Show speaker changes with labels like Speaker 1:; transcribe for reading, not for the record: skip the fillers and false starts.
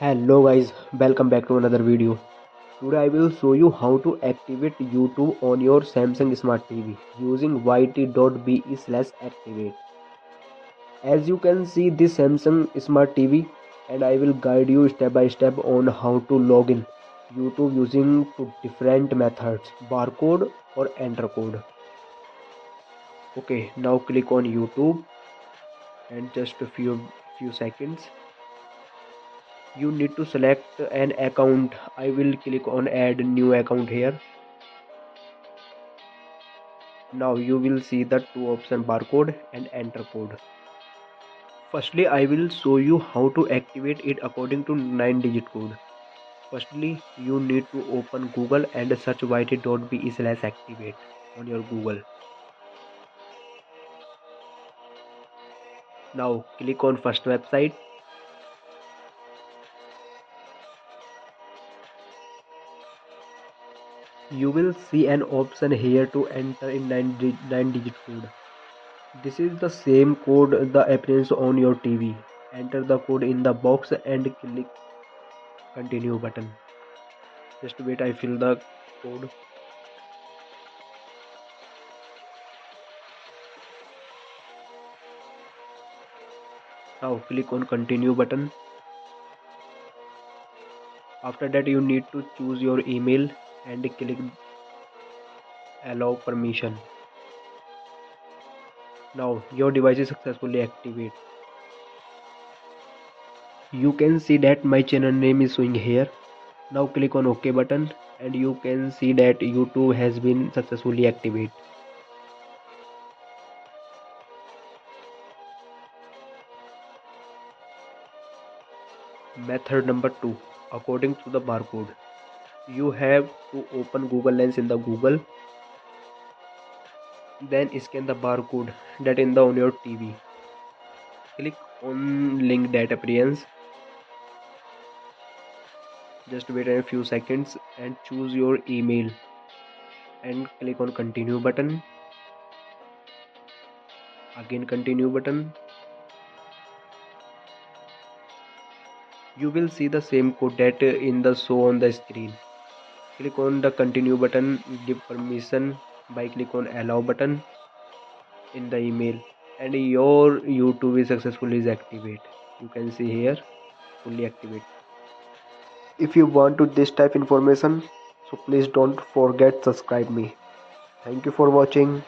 Speaker 1: Hello guys, welcome back to another video. Today I will show you how to activate YouTube on your Samsung Smart TV using yt.be/activate. As you can see this Samsung Smart TV and I will guide you step by step on how to log in YouTube using two different methods, barcode or enter code. Okay, now click on YouTube and just a few seconds. You need to select an account. I will click on add new account here. Now you will see the two option, barcode and enter code. Firstly I will show you how to activate it according to 9-digit code. Firstly you need to open Google and search yt.be/activate on your Google. Now click on first website. You will see an option here to enter in 9-digit code. This is the same code that appears on your TV. Enter the code in the box and click continue button. Just wait, I fill the code. Now click on continue button. After that you need to choose your email and click allow permission. Now your device is successfully activated. You can see that my channel name is showing here. Now click on OK button and you can see that YouTube has been successfully activated. Method number 2. According to the barcode, you have to open Google Lens in the Google, then scan the barcode that in the on your TV. Click on link that appears. Just wait a few seconds and choose your email and click on continue button. Again continue button. You will see the same code that in the show on the screen. Click on the continue button, give permission by click on allow button in the email and your YouTube is successfully activated. You can see here fully activate. If you want to this type information, so please don't forget subscribe me. Thank you for watching.